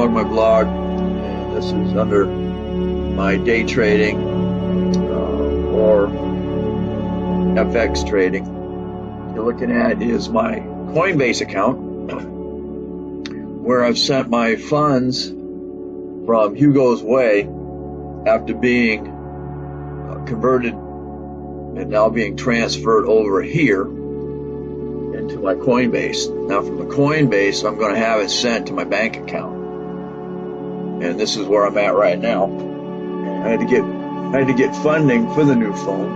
on my blog, and this is under my day trading or FX trading. What you're looking at is my Coinbase account, where I've sent my funds from Hugo's Way after being converted and now being transferred over here into my Coinbase. Now from the Coinbase, I'm going to have it sent to my bank account, and this is where I'm at right now. I had to get funding for the new phone,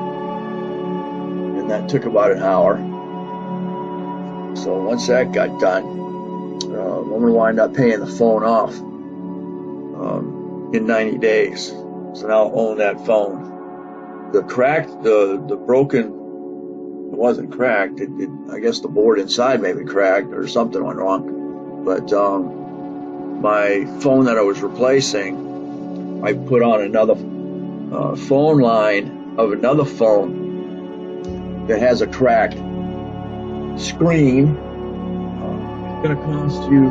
and that took about an hour. So once that got done, I'm going to wind up paying the phone off in 90 days. So now I'll own that phone. The broken, it wasn't cracked. I guess the board inside maybe cracked or something went wrong. But my phone that I was replacing, I put on another phone line of another phone that has a cracked screen. It's going to cost you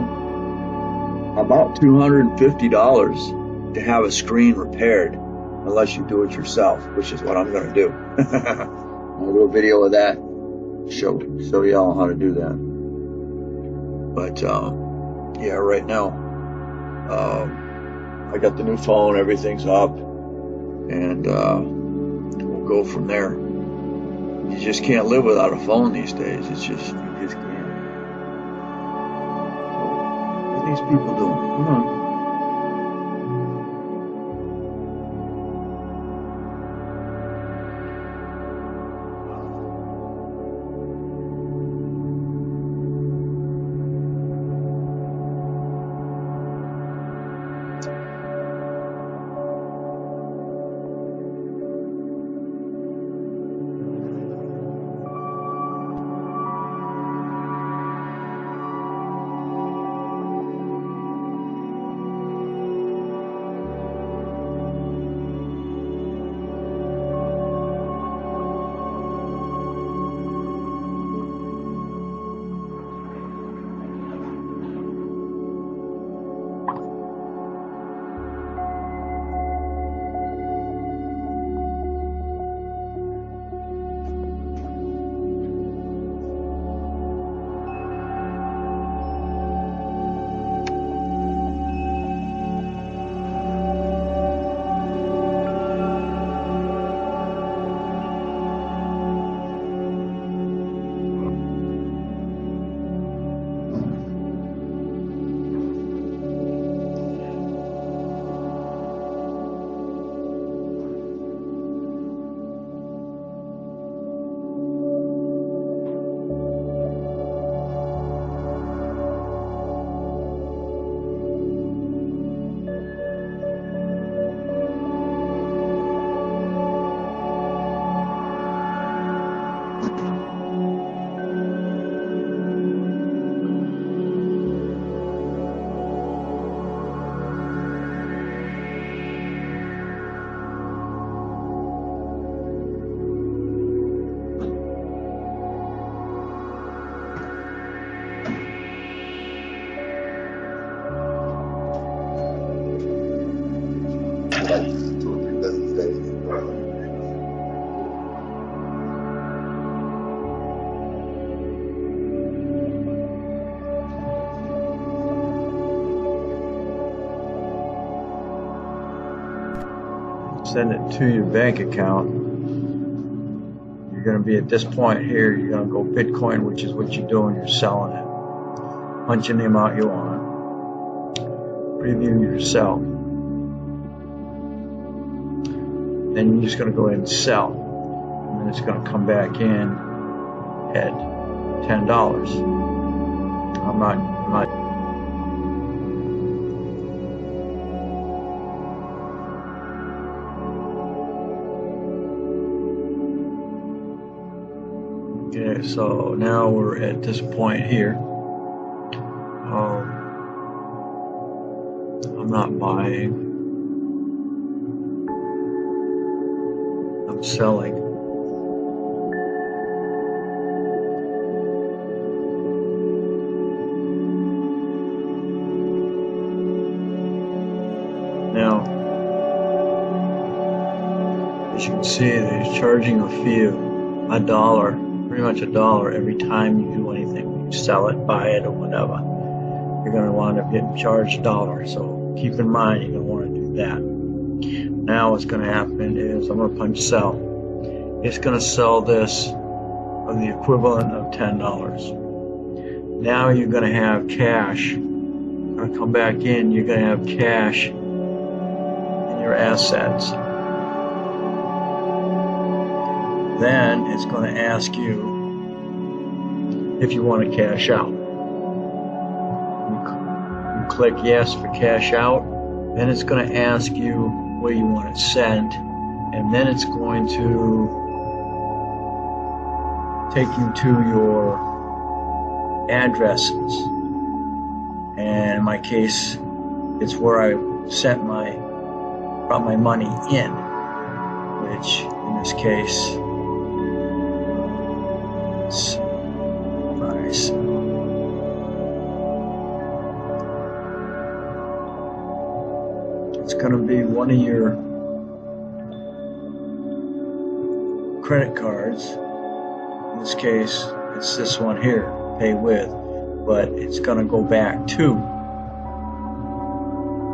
about $250 to have a screen repaired, unless you do it yourself, which is what I'm going to do. I'll do a video of that, show y'all how to do that. But yeah, right now I got the new phone, everything's up, and we'll go from there. You just can't live without a phone these days. You just can't. So, what are these people doing? Come on. Send it to your bank account. You're going to be at this point here. You're going to go Bitcoin, which is what you're doing. You're selling it. Punch in the amount you want. Preview your sell. Then you're just going to go ahead and sell. And then it's going to come back in at $10. I'm not Okay, so now we're at this point here. I'm not buying. I'm selling. as you can see, they're charging a fee of $1, pretty much $1 every time you do anything. You sell it, buy it, or whatever. You're going to wind up getting charged $1. So keep in mind, you're going to want to do that. Now what's going to happen is I'm going to punch sell. It's going to sell this of the equivalent of $10. Now you're going to have cash. I'm going to come back in. You're going to have cash in your assets. Then it's going to ask you if you want to cash out. You click yes for cash out. Then it's going to ask you where you want it sent, and then it's going to take you to your addresses. And in my case, it's where I brought my money in, which in this case, it's going to be one of your credit cards. In this case, it's this one here, pay with, but it's going to go back to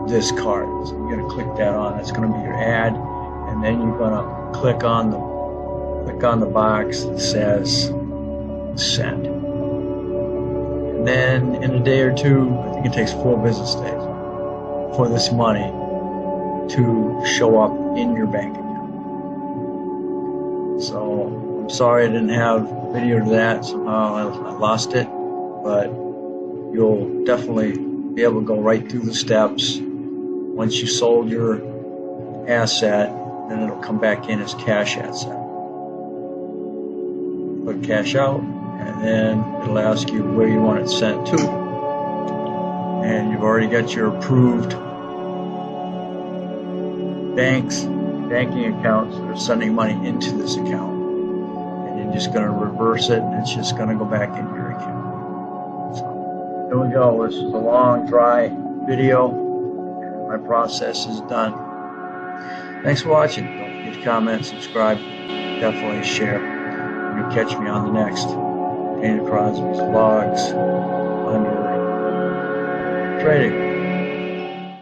this card. So you're going to click that on. It's going to be your ad, and then you're going to click on the box that says send. And then in a day or two, I think it takes 4 business days for this money to show up in your bank account. So I'm sorry I didn't have a video to that. Somehow I lost it, but you'll definitely be able to go right through the steps. Once you sold your asset, then it'll come back in as cash asset. Click cash out, and then it'll ask you where you want it sent to. And you've already got your approved banking accounts that are sending money into this account. And you're just going to reverse it, and it's just going to go back into your account. So there we go. This is a long, dry video. My process is done. Thanks for watching. Don't forget to comment, subscribe, definitely share. You'll catch me on the next Crosby's vlogs under trading.